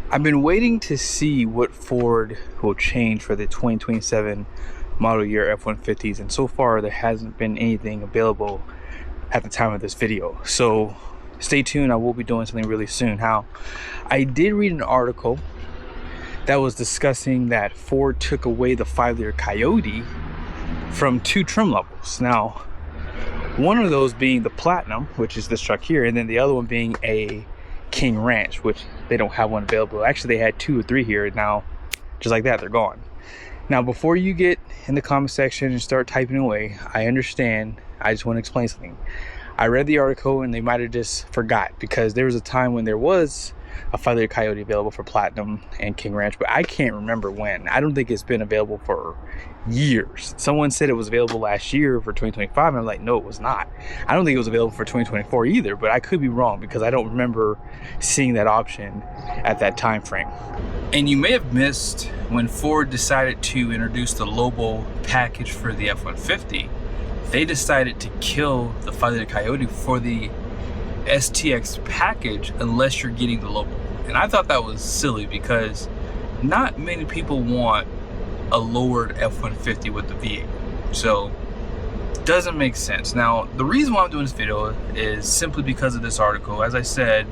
I've been waiting to see what Ford will change for the 2027 model year F-150s, and so far there hasn't been anything available at the time of this video. So stay tuned, I will be doing something really soon. I did read an article that was discussing that Ford took away the 5-liter Coyote from 2 trim levels. Now, one of those being the Platinum, which is this truck here, and then the other one being a King Ranch, which they don't have one available. Actually, they had 2 or 3 here. Now, just like that, they're gone. Now, before you get in the comment section and start typing away, I understand. I just want to explain something. I read the article and they might have just forgot, because there was a time when there was a 5-liter Coyote available for Platinum and King Ranch, but I can't remember when. I don't think it's been available for years. Someone said it was available last year for 2025, and I'm like, no, it was not. I don't think it was available for 2024 either, but I could be wrong because I don't remember seeing that option at that time frame. And you may have missed when Ford decided to introduce the Lobo package for the F-150, they decided to kill the 5-liter Coyote for the STX package unless you're getting the Lobo. And I thought that was silly because not many people want a lowered F-150 with the V8. So it doesn't make sense. Now, the reason why I'm doing this video is simply because of this article. As I said,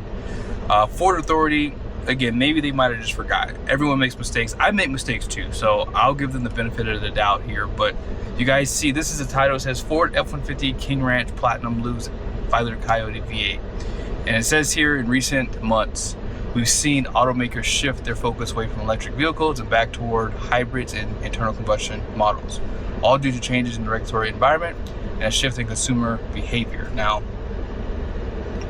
Ford Authority, again, maybe they might have just forgot. Everyone makes mistakes. I make mistakes too, so I'll give them the benefit of the doubt here. But you guys see, this is the title. It says Ford F-150 King Ranch Platinum lose 5-liter Coyote V8. And it says here, in recent months, we've seen automakers shift their focus away from electric vehicles and back toward hybrids and internal combustion models, all due to changes in the regulatory environment and a shift in consumer behavior. Now,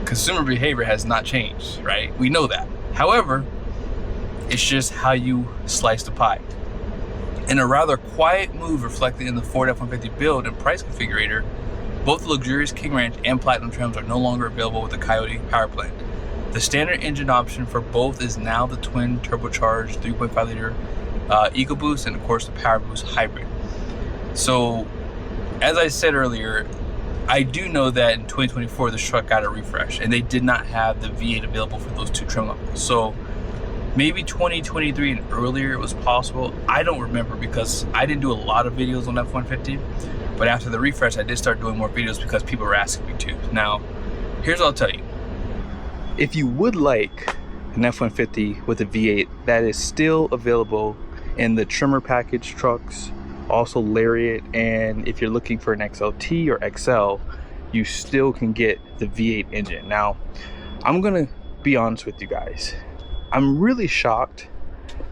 consumer behavior has not changed, right? We know that. However, it's just how you slice the pie. In a rather quiet move reflected in the Ford F-150 build and price configurator, both the luxurious King Ranch and Platinum trims are no longer available with the Coyote power plant. The standard engine option for both is now the twin turbocharged 3.5-liter EcoBoost and of course the PowerBoost hybrid. So, as I said earlier, I do know that in 2024 this truck got a refresh and they did not have the V8 available for those 2 trim levels. So maybe 2023 and earlier it was possible. I don't remember because I didn't do a lot of videos on F-150, but after the refresh I did start doing more videos because people were asking me to. Now, here's what I'll tell you. If you would like an F-150 with a V8, that is still available in the trimmer package trucks, also Lariat, and if you're looking for an XLT or XL, you still can get the V8 engine. Now, I'm gonna be honest with you guys. I'm really shocked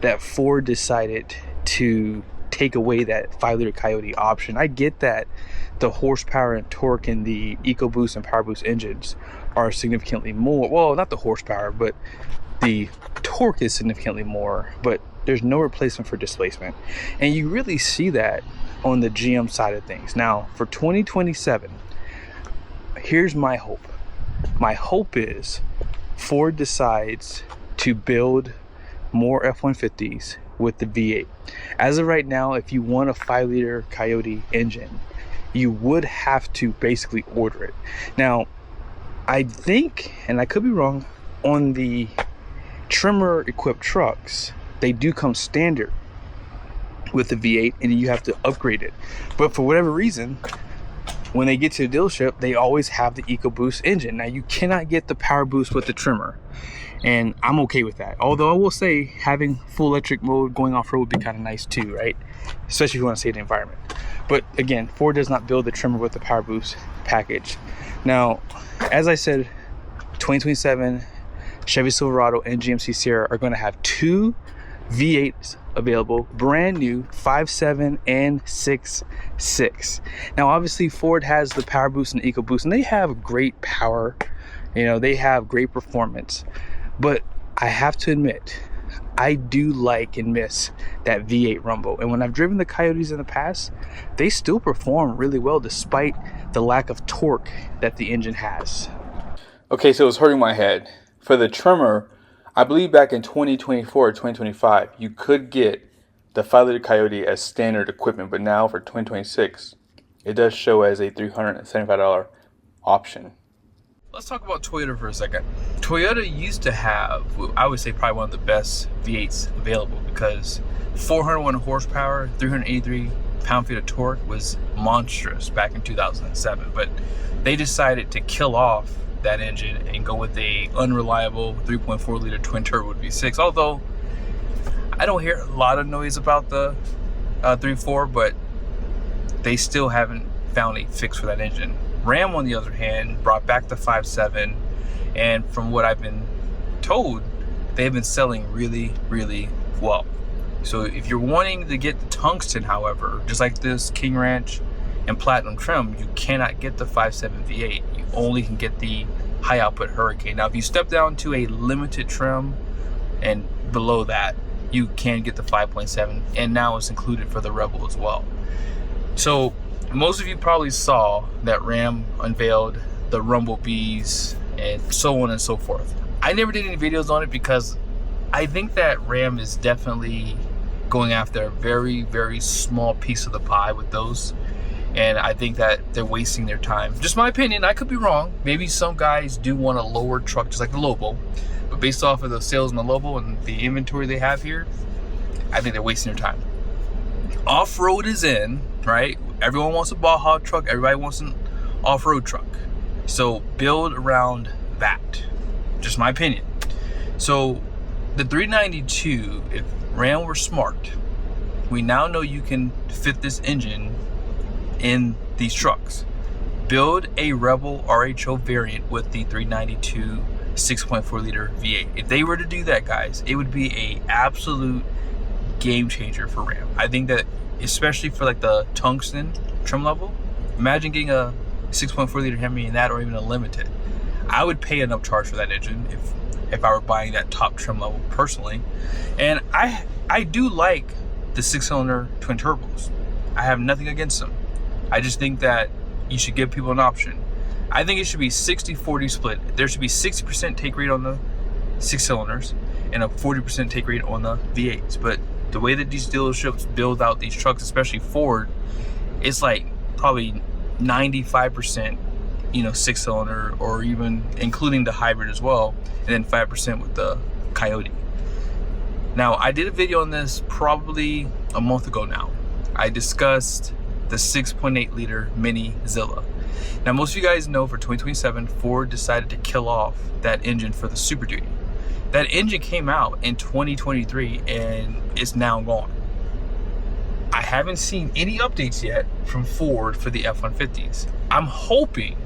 that Ford decided to take away that 5-liter Coyote option. I get that the horsepower and torque in the EcoBoost and PowerBoost engines are significantly more. Well, not the horsepower, but the torque is significantly more, but there's no replacement for displacement. And you really see that on the GM side of things. Now, for 2027, here's my hope. My hope is Ford decides to build more F-150s with the V8. As of right now, if you want a 5-liter Coyote engine, you would have to basically order it. Now, I think, and I could be wrong, on the trimmer equipped trucks, they do come standard with the V8 and you have to upgrade it. But for whatever reason, when they get to the dealership, they always have the EcoBoost engine. Now, you cannot get the PowerBoost with the trimmer, and I'm okay with that. Although I will say having full electric mode going off-road would be kind of nice too, right? Especially if you want to save the environment. But again, Ford does not build the trimmer with the PowerBoost package. Now, as I said, 2027 Chevy Silverado and GMC Sierra are going to have 2 V8s available, brand new, 5.7 and 6.6. Now, obviously, Ford has the PowerBoost and EcoBoost, and they have great power. You know, they have great performance. But I have to admit, I do like and miss that V8 rumble. And when I've driven the Coyotes in the past, they still perform really well despite the lack of torque that the engine has. Okay, so it's hurting my head. For the trimmer, I believe back in 2024 or 2025, you could get the 5-liter Coyote as standard equipment, but now for 2026, it does show as a $375 option. Let's talk about Toyota for a second. Toyota used to have, I would say, probably one of the best V8s available because 401 horsepower, 383 pound-feet of torque was monstrous back in 2007. But they decided to kill off that engine and go with a unreliable 3.4 liter twin turbo V6. Although I don't hear a lot of noise about the 3.4, but they still haven't found a fix for that engine. Ram, on the other hand, brought back the 5.7, and from what I've been told, they've been selling really, really well. So if you're wanting to get the tungsten, however, just like this King Ranch and Platinum trim, you cannot get the 5.7 V8. You only can get the high output Hurricane. Now, if you step down to a limited trim and below that, you can get the 5.7, and now it's included for the Rebel as well. So most of you probably saw that Ram unveiled the Rumble Bees and so on and so forth. I never did any videos on it because I think that Ram is definitely going after a very, very small piece of the pie with those. And I think that they're wasting their time. Just my opinion, I could be wrong. Maybe some guys do want a lower truck, just like the Lobo. But based off of the sales in the Lobo and the inventory they have here, I think they're wasting their time. Off-road is in, right? Everyone wants a Baja truck. Everybody wants an off-road truck. So build around that. Just my opinion. So the 392, if Ram were smart, we now know you can fit this engine in these trucks. Build a Rebel RHO variant with the 392 6.4 liter V8. If they were to do that, guys, it would be a absolute game changer for Ram. I think that, especially for like the tungsten trim level, imagine getting a 6.4 liter Hemi in that, or even a limited. I would pay an upcharge for that engine if I were buying that top trim level personally. And I do like the 6-cylinder twin turbos. I have nothing against them. I just think that you should give people an option. I think it should be 60-40 split. There should be 60% take rate on the 6 cylinders and a 40% take rate on the V8s. But the way that these dealerships build out these trucks, especially Ford, it's like probably 95%, 6-cylinder, or even including the hybrid as well, and then 5% with the Coyote. Now, I did a video on this probably a month ago now. I discussed the 6.8 liter Mini Zilla. Now, most of you guys know for 2027, Ford decided to kill off that engine for the Super Duty. That engine came out in 2023 and it's now gone. I haven't seen any updates yet from Ford for the F-150s. I'm hoping,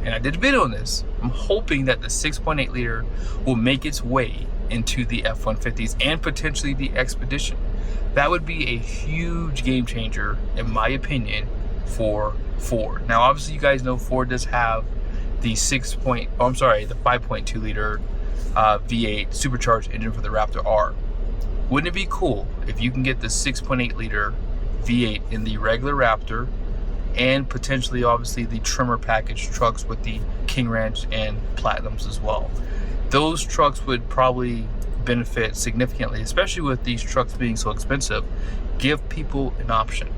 and I did a video on this, I'm hoping that the 6.8 liter will make its way into the F-150s and potentially the Expedition. That would be a huge game changer, in my opinion, for Ford. Now, obviously, you guys know Ford does have the 5.2 liter V8 supercharged engine for the Raptor R. Wouldn't it be cool if you can get the 6.8 liter V8 in the regular Raptor and potentially, obviously, the trimmer package trucks with the King Ranch and Platinums as well? Those trucks would probably benefit significantly, especially with these trucks being so expensive. Give people an option.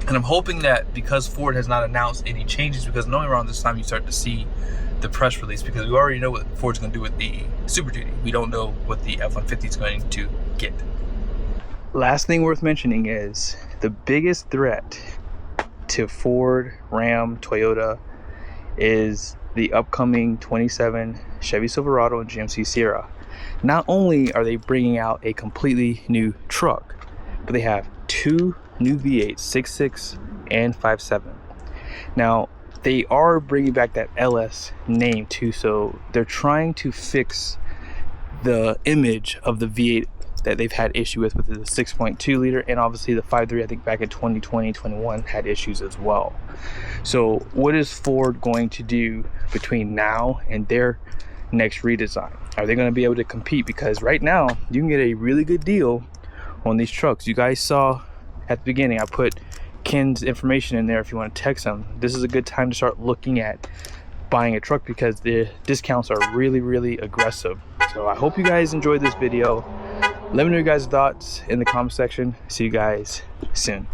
And I'm hoping that, because Ford has not announced any changes, because knowing around this time you start to see the press release, because we already know what Ford's going to do with the Super Duty. We don't know what the F-150 is going to get. Last thing worth mentioning is the biggest threat to Ford, Ram, Toyota is the upcoming 27 Chevy Silverado and GMC Sierra. Not only are they bringing out a completely new truck, but they have two new V8s, 6.6 and 5.7. Now, they are bringing back that LS name too, so they're trying to fix the image of the V8 that they've had issue with the 6.2 liter, and obviously the 5.3, I think back in 2020, 21 had issues as well. So what is Ford going to do between now and their next redesign? Are they going to be able to compete? Because right now you can get a really good deal on these trucks. You guys saw at the beginning, I put Ken's information in there if you want to text him. This is a good time to start looking at buying a truck because the discounts are really, really aggressive. So I hope you guys enjoyed this video. Let me know your guys' thoughts in the comment section. See you guys soon.